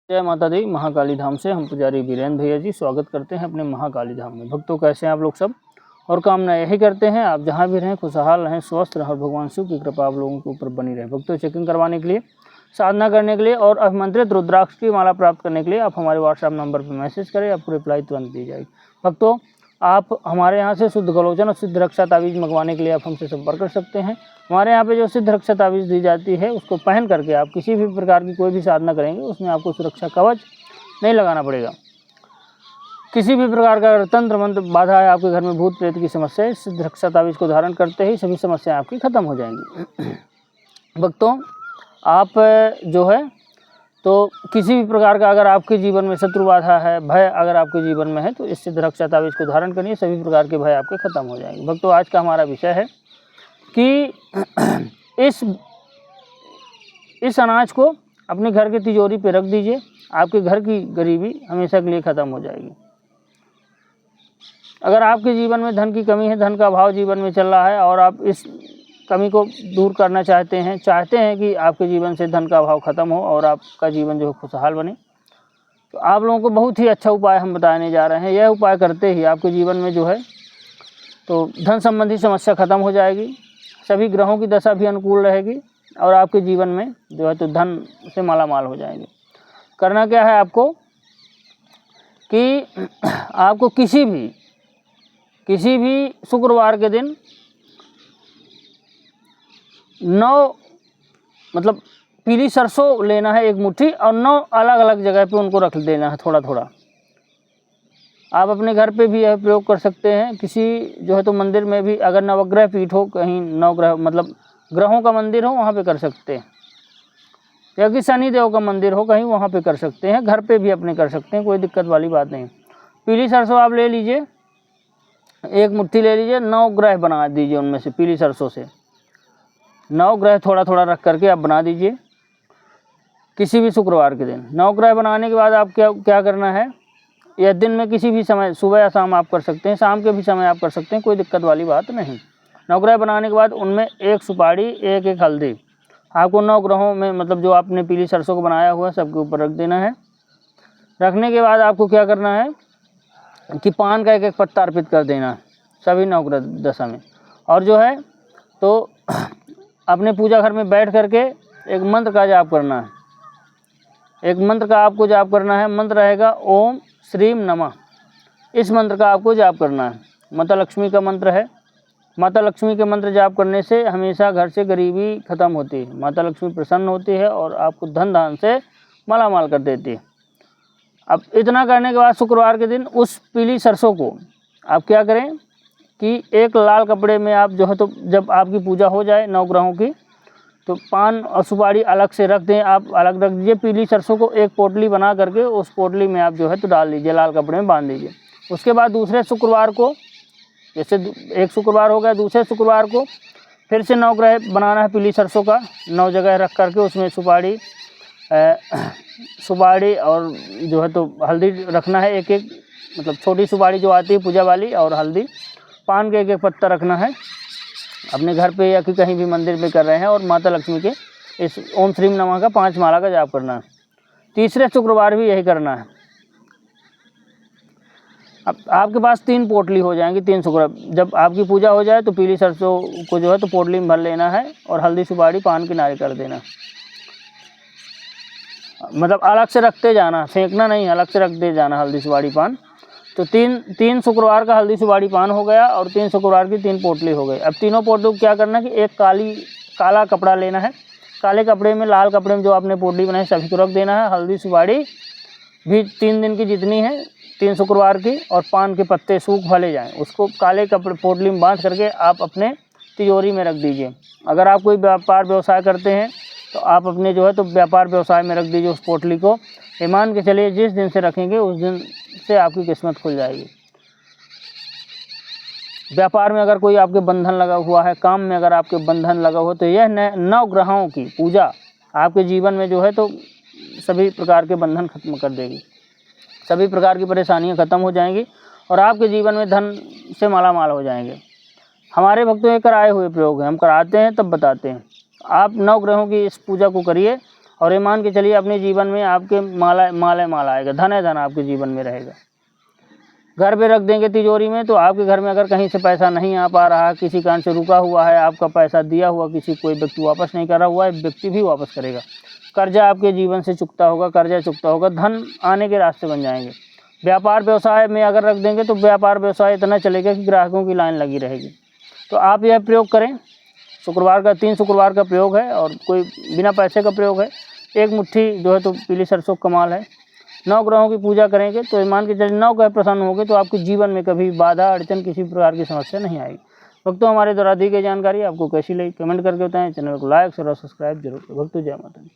जय माता दी। महाकाली धाम से हम पुजारी वीरेंद्र भैया जी स्वागत करते हैं अपने महाकाली धाम में। भक्तों, कैसे हैं आप लोग सब? और कामना यही करते हैं आप जहां भी रहें खुशहाल रहें, स्वस्थ रहें और भगवान शिव की कृपा आप लोगों के ऊपर बनी रहे। भक्तों, चेकिंग करवाने के लिए, साधना करने के लिए और अभिमंत्रित रुद्राक्ष की माला प्राप्त करने के लिए आप हमारे व्हाट्सएप नंबर पर मैसेज करें, आपको रिप्लाई तुरंत दी जाएगी। भक्तों, आप हमारे यहाँ से शुद्ध गलोचन और सिद्ध रक्षा तावीज़ मंगवाने के लिए आप हमसे संपर्क कर सकते हैं। हमारे यहाँ पे जो सिद्ध रक्षा तावीज़ दी जाती है उसको पहन करके आप किसी भी प्रकार की कोई भी साधना करेंगे उसमें आपको सुरक्षा कवच नहीं लगाना पड़ेगा। किसी भी प्रकार का अगर तंत्र मंत्र बाधा है, आपके घर में भूत प्रेत की समस्या है, सिद्ध रक्षा तावीज़ को धारण करते ही सभी समस्याएं आपकी खत्म हो जाएंगी। भक्तों, आप जो है तो किसी भी प्रकार का अगर आपके जीवन में शत्रु बाधा है, भय अगर आपके जीवन में है, तो इस सिद्ध रक्षा तावीज़ को धारण करिए, सभी प्रकार के भय आपके खत्म हो जाएंगे। भक्तों, आज का हमारा विषय है कि इस अनाज को अपने घर के तिजोरी पे रख दीजिए, आपके घर की गरीबी हमेशा के लिए ख़त्म हो जाएगी। अगर आपके जीवन में धन की कमी है, धन का अभाव जीवन में चल रहा है और आप इस कमी को दूर करना चाहते हैं कि आपके जीवन से धन का अभाव ख़त्म हो और आपका जीवन जो है खुशहाल बने, तो आप लोगों को बहुत ही अच्छा उपाय हम बताने जा रहे हैं। यह उपाय करते ही आपके जीवन में जो है तो धन संबंधी समस्या ख़त्म हो जाएगी, सभी ग्रहों की दशा भी अनुकूल रहेगी और आपके जीवन में जो है तो धन से मालामाल हो जाएंगे। करना क्या है आपको कि आपको किसी भी शुक्रवार के दिन 9 मतलब पीली सरसों लेना है एक मुट्ठी और 9 अलग अलग जगह पे उनको रख देना है थोड़ा थोड़ा। आप अपने घर पे भी यह प्रयोग कर सकते हैं, किसी जो है तो मंदिर में भी, अगर नवग्रह पीठ हो, कहीं नवग्रह मतलब ग्रहों का मंदिर हो वहाँ पे कर सकते हैं, या कि शनि देव का मंदिर हो कहीं वहाँ पे कर सकते हैं। घर पे भी अपने कर सकते हैं, कोई दिक्कत वाली बात नहीं। पीली सरसों आप ले लीजिए, एक मुट्ठी ले लीजिए, 9 ग्रह बना दीजिए उनमें से, पीली सरसों से 9 ग्रह थोड़ा थोड़ा रख करके आप बना दीजिए किसी भी शुक्रवार के दिन। 9 ग्रह बनाने के बाद आप क्या करना है, या दिन में किसी भी समय, सुबह या शाम आप कर सकते हैं, शाम के भी समय आप कर सकते हैं, कोई दिक्कत वाली बात नहीं। 9 ग्रह बनाने के बाद उनमें एक सुपारी, एक हल्दी आपको 9 ग्रहों में, मतलब जो आपने पीली सरसों को बनाया हुआ है सबके ऊपर रख देना है। रखने के बाद आपको क्या करना है कि पान का एक पत्ता अर्पित कर देना है सभी 9 ग्रह दशा में। और जो है तो अपने पूजा घर में बैठ करके एक मंत्र का जाप करना है। एक मंत्र का आपको जाप करना है, मंत्र रहेगा ओम श्रीम नमः। इस मंत्र का आपको जाप करना है। माता लक्ष्मी का मंत्र है। माता लक्ष्मी के मंत्र जाप करने से हमेशा घर से गरीबी खत्म होती है, माता लक्ष्मी प्रसन्न होती है और आपको धन धान से मालामाल कर देती है। अब इतना करने के बाद शुक्रवार के दिन उस पीली सरसों को आप क्या करें कि एक लाल कपड़े में आप जो है तो जब आपकी पूजा हो जाए 9 ग्रहों की, तो पान और सुपारी अलग से रख दें, आप अलग रख दीजिए। पीली सरसों को एक पोटली बना करके उस पोटली में आप जो है तो डाल दीजिए, लाल कपड़े में बांध दीजिए। उसके बाद दूसरे शुक्रवार को, जैसे एक शुक्रवार हो गया, दूसरे शुक्रवार को फिर से 9 ग्रह बनाना है पीली सरसों का, 9 जगह रख करके उसमें सुपारी और जो है तो हल्दी रखना है, एक मतलब छोटी सुपारी जो आती है पूजा वाली, और हल्दी, पान के एक पत्ता रखना है अपने घर पे या कि कहीं भी मंदिर में कर रहे हैं, और माता लक्ष्मी के इस ओम श्रीम नमः का 5 माला का जाप करना है। तीसरे शुक्रवार भी यही करना है। अब आपके पास 3 पोटली हो जाएंगी, 3 शुक्रवार। जब आपकी पूजा हो जाए तो पीली सरसों को जो है तो पोटली में भर लेना है और हल्दी सुपारी पान किनारे कर देना, मतलब अलग से रखते जाना, फेंकना नहीं, अलग से रख दे जाना हल्दी सुपारी पान। तो 3 शुक्रवार का हल्दी सुपारी पान हो गया और 3 शुक्रवार की 3 पोटली हो गई। अब तीनों पोटली को क्या करना है कि एक काला कपड़ा लेना है, काले कपड़े में, लाल कपड़े में जो आपने पोटली बनाई सभी को रख देना है। हल्दी सुपारी भी 3 दिन की जितनी है, 3 शुक्रवार की, और पान के पत्ते सूख भले जाएँ, उसको काले कपड़े पोटली में बांध करके आप अपने तिजोरी में रख दीजिए। अगर आप कोई व्यापार व्यवसाय करते हैं तो आप अपने जो है तो व्यापार व्यवसाय में रख दीजिए उस पोटली को। ये मान के चलिए जिस दिन से रखेंगे उस दिन से आपकी किस्मत खुल जाएगी। व्यापार में अगर कोई आपके बंधन लगा हुआ है, काम में अगर आपके बंधन लगा हुआ, तो यह 9 ग्रहों की पूजा आपके जीवन में जो है तो सभी प्रकार के बंधन खत्म कर देगी, सभी प्रकार की परेशानियां खत्म हो जाएंगी और आपके जीवन में धन से मालामाल हो जाएंगे। हमारे भक्तों के कराए हुए प्रयोग हैं, हम कराते हैं तब बताते हैं। आप 9 ग्रहों की इस पूजा को करिए और ये मान के चलिए अपने जीवन में आपके माला आएगा, धन है धन आपके जीवन में रहेगा। घर पे रख देंगे तिजोरी में तो आपके घर में अगर कहीं से पैसा नहीं आ पा रहा, किसी कारण से रुका हुआ है, आपका पैसा दिया हुआ किसी कोई व्यक्ति वापस नहीं कर रहा हुआ है, व्यक्ति भी वापस करेगा। कर्जा आपके जीवन से चुकता होगा, कर्जा चुकता होगा, धन आने के रास्ते बन जाएंगे। व्यापार व्यवसाय में अगर रख देंगे तो व्यापार व्यवसाय इतना चलेगा कि ग्राहकों की लाइन लगी रहेगी। तो आप यह प्रयोग करें। शुक्रवार का 3 शुक्रवार का प्रयोग है और कोई बिना पैसे का प्रयोग है। एक मुट्ठी जो है तो पीली सरसों कमाल है। 9 ग्रहों की पूजा करेंगे तो मान के चलिए 9 ग्रह प्रसन्न होंगे तो आपके जीवन में कभी बाधा अड़चन किसी प्रकार की समस्या नहीं आएगी। भक्तों, हमारे द्वारा दी गई जानकारी आपको कैसी लगी कमेंट करके बताएं। चैनल को लाइक शेयर और सब्सक्राइब जरूर करें। भक्तों, जय माता दी।